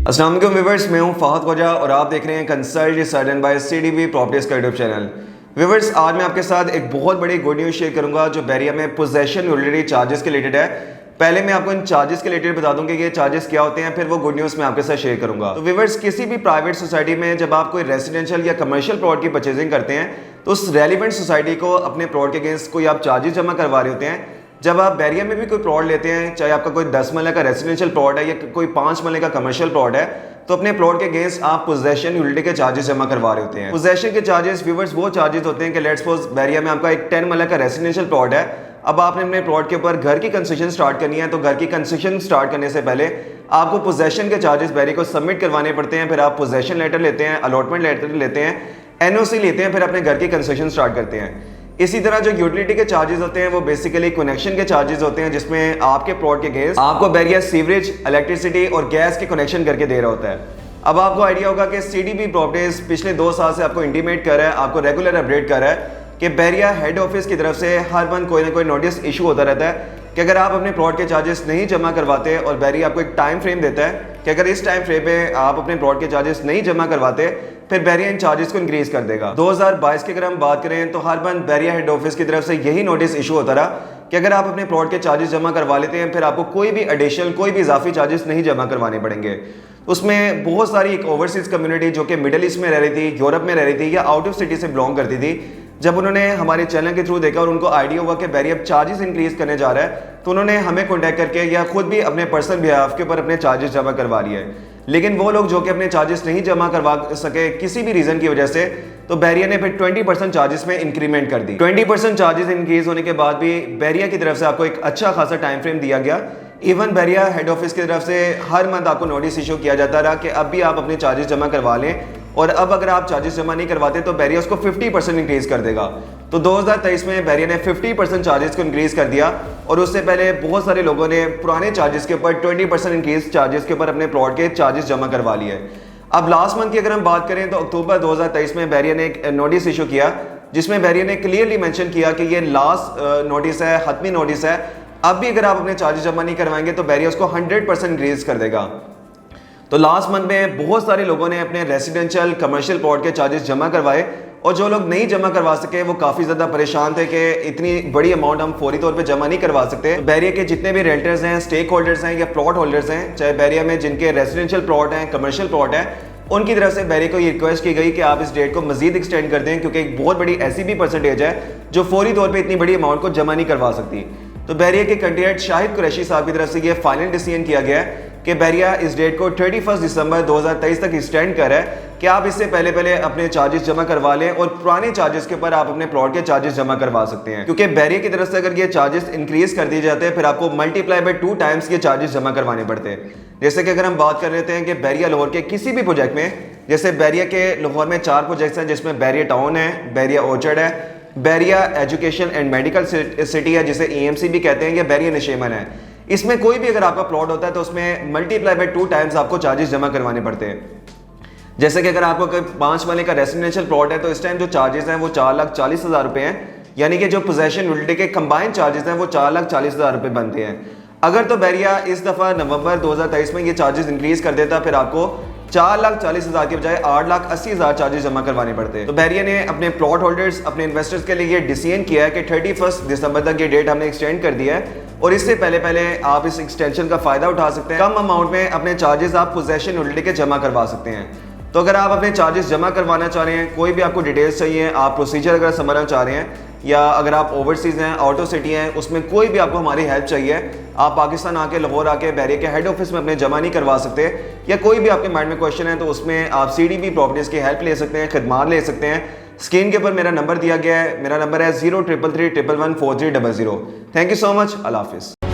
अस्सलाम वालेकुम व्यूअर्स, मैं हूं फहद ख्वाजा और आप देख रहे हैं consult decided by CDB properties का यूट्यूब चैनल। व्यूअर्स, आज मैं आपके साथ एक बहुत बड़ी गुड न्यूज़ शेयर करूंगा जो बैरिया में पोजेशन रिलेटेड चार्जेस के रिलेटेड है। पहले मैं आपको इन चार्जेस के रिलेटेड बता दूं कि ये चार्जेस क्या होते हैं, फिर वो गुड न्यूज़ मैं आपके साथ शेयर करूंगा। तो व्यूअर्स, किसी भी प्राइवेट सोसाइटी में जब आप कोई रेजिडेंशियल या कमर्शियल प्लॉट की परचेजिंग करते हैं तो उस रेलिवेंट सोसाइटी को अपने प्लॉट के अगेंस्ट कोई आप चार्जेस जमा करवा रहे होते हैं। जब आप बैरिया में भी कोई प्लॉट लेते हैं, चाहे आपका कोई 10 मरले का रेजिडेंशियल प्लॉट है या कोई 5 मरले का कमर्शियल प्लॉट है, तो अपने प्लॉट के अगेंस्ट आप पोजेशन यूटिलिटी के चार्जेस जमा करवा रहे होते हैं। पोजेशन के चार्जेस व्यूअर्स वो चार्जेस होते हैं कि लेट्स सपोज बैरिया में आपका एक 10 मरले का रेजिडेंशियल प्लॉट है। अब आपने अपने प्लॉट के ऊपर घर की कंस्ट्रक्शन स्टार्ट करनी है, तो घर की कंस्ट्रक्शन स्टार्ट करने से पहले आपको पोजेशन के चार्जेस बैरिया को सबमिट करवाने पड़ते हैं। फिर आप पोजेशन लेटर लेते हैं, अलॉटमेंट लेटर लेते हैं, एनओसी लेते हैं, फिर अपने घर की कंस्ट्रक्शन स्टार्ट करते हैं। इसी तरह जो यूटिलिटी के चार्जेस होते हैं वो बेसिकली कनेक्शन के चार्जेस होते हैं, जिसमें आपके प्लॉट के अगेंस्ट आपको बैरिया सीवरेज, इलेक्ट्रिसिटी और गैस के कनेक्शन करके दे रहा होता है। अब आपको आइडिया होगा कि सीडीबी प्रॉपर्टीज पिछले 2 साल से आपको इंटीमेट कर रहा है, आपको रेगुलर अपडेट कर रहा है कि बैरिया हेड ऑफिस की तरफ से हर मंथ कोई ना कोई नोटिस इशू होता रहता है कि अगर आप अपने प्लॉट के चार्जेस नहीं जमा करवाते, और बैरिया आपको एक टाइम फ्रेम देता है कि अगर इस टाइम फ्रेम में आप अपने प्लॉट के चार्जेस नहीं जमा करवाते फिर बैरिया इन चार्जेस को इंक्रीज कर देगा। 2022 की अगर हम बात करें तो हर मंथ बैरिया हेड ऑफिस की तरफ से यही नोटिस इशू होता रहा कि अगर आप अपने प्लॉट के चार्जेस जमा करवा लेते हैं फिर आपको कोई भी एडिशनल, कोई भी इजाफी चार्जेस नहीं जमा करवाने पड़ेंगे। उसमें बहुत सारी एक ओवरसीज कम्युनिटी जो कि मिडिल ईस्ट में रह रही थी, यूरोप में रह रही थी या आउट ऑफ सिटी से बिलोंग करती थी, जब उन्होंने हमारे चैनल के थ्रू देखा और उनको आइडिया हुआ कि बैरिया चार्जेस इंक्रीज करने जा रहा है, तो उन्होंने हमें कॉन्टैक्ट करके या खुद भी अपने पर्सनल बिहाफ के ऊपर अपने चार्जेस जमा करवा लिए। लेकिन वो लोग जो कि अपने चार्जेस नहीं जमा करवा सके किसी भी रीजन की वजह से, तो बैरिया ने फिर 20% चार्जेस में इंक्रीमेंट कर दी। 20% चार्जेस इंक्रीज होने के बाद भी बैरिया की तरफ से आपको एक अच्छा खासा टाइम फ्रेम दिया गया। इवन बैरिया हेड ऑफिस की तरफ से हर मंथ आपको नोटिस इशू किया जाता रहा कि अब भी आप अपने चार्जेस जमा करवा लें, और अब अगर आप चार्जेस जमा नहीं करवाते तो बैरिया उसको 50% इंक्रीज कर देगा। तो 2023 में बैरिया ने 50% चार्जेस को इंक्रीज कर दिया, और उससे पहले बहुत सारे लोगों ने पुराने चार्जेस के ऊपर 20% इंक्रीज चार्जेस के ऊपर अपने प्लॉट के चार्जेस जमा करवा लिए। अब लास्ट मंथ की अगर हम बात करें तो अक्टूबर 2023 में बैरिया ने एक नोटिस इशू किया, जिसमें बैरिया ने क्लियरली मेंशन किया कि ये लास्ट नोटिस है, हतमी नोटिस है। अब भी अगर आप अपने चार्जेस जमा नहीं करवाएंगे तो बैरिया उसको 100% इंक्रीज कर देगा। तो लास्ट मंथ में बहुत सारे लोगों ने अपने रेजिडेंशियल, कमर्शियल प्लॉट के चार्जेस जमा करवाए, और जो लोग नहीं जमा करवा सके वो काफ़ी ज़्यादा परेशान थे कि इतनी बड़ी अमाउंट हम फौरी तौर पे जमा नहीं करवा सकते। तो बैरिया के जितने भी रेंटर्स हैं, स्टेक होल्डर्स हैं या प्लॉट होल्डर्स हैं, चाहे बैरिया में जिनके रेजिडेंशियल प्लॉट हैं, कमर्शियल प्लॉट हैं, उनकी तरफ से बैरिया को ये रिक्वेस्ट की गई कि आप इस डेट को मजीद एक्सटेंड कर दें, क्योंकि एक बहुत बड़ी ऐसी भी परसेंटेज है जो फौरी तौर पर इतनी बड़ी अमाउंट को जमा नहीं करवा सकती। तो बैरिया के कैंडिडेट शाहिद कुरैशी साहब की तरफ से ये फाइनल डिसीजन किया गया है कि बैरिया इस डेट को 31 दिसंबर 2023 तक एक्सटेंड कर है कि आप इससे पहले अपने चार्जेस जमा करवा लें, और पुराने चार्जेस के ऊपर आप अपने प्लॉट के चार्जेस जमा करवा सकते हैं। क्योंकि बैरिया की तरफ से अगर ये चार्जेस इंक्रीज कर दिए जाते हैं फिर आपको मल्टीप्लाई बाय 2 टाइम्स के चार्जेस जमा करवाने पड़ते हैं। जैसे कि अगर हम बात कर लेते हैं कि बैरिया लाहौर के किसी भी प्रोजेक्ट में, जैसे बैरिया के लाहौर में 4 प्रोजेक्ट्स हैं, जिसमें बैरिया टाउन है, बैरिया ऑर्चर्ड है, Bairia education and medical city है जिसे EMC भी कहते हैं, या बैरिया नशेमन है। इसमें कोई भी अगर आपका प्लॉट होता है तो उसमें मल्टीप्लाई बाय 2 टाइम्स आपको चार्जेस जमा करवाने पड़ते हैं। जैसे कि अगर आपको कोई 5 मरले का रेजिडेंशियल प्लॉट है तो इस टाइम जो चार्जेस हैं वो 4,40,000 रुपये हैं, यानी कि जो पोजेशन यूटिलिटी के कंबाइंड चार्जेस हैं वो 4,40,000 रुपये बनते हैं। अगर तो बैरिया इस दफ़ा नवंबर 2023 में ये चार्जेस इंक्रीज कर देता फिर आपको 4,40,000 के बजाय 8,80,000 चार्जेस जमा करवाने पड़ते हैं। तो बैरिया ने अपने प्लॉट होल्डर्स, अपने इन्वेस्टर्स के लिए डिसीजन किया है कि 31 दिसंबर तक ये डेट हमने एक्सटेंड कर दिया है, और इससे पहले आप इस एक्सटेंशन का फायदा उठा सकते हैं। कम अमाउंट में अपने चार्जेस आप पोजेशन यूटिलिटी के जमा करवा सकते हैं। तो अगर आप अपने चार्जेस जमा करवाना चाह रहे हैं, कोई भी आपको डिटेल्स चाहिए, आप प्रोसीजर अगर समझना चाह रहे हैं, या अगर आप ओवरसीज़ हैं, आउट ऑफ सिटी हैं, उसमें कोई भी आपको हमारी हेल्प चाहिए, आप पाकिस्तान आके, लाहौर आके बैरिया के हेड ऑफिस में अपने जमा नहीं करवा सकते, या कोई भी आपके माइंड में क्वेश्चन है तो उसमें आप सीडीबी प्रॉपर्टीज़ की हेल्प ले सकते हैं, खदमात ले सकते हैं। स्क्रीन के ऊपर मेरा नंबर दिया गया है, मेरा नंबर है 0333114300। थैंक यू सो मच, अल्लाह हाफिज़।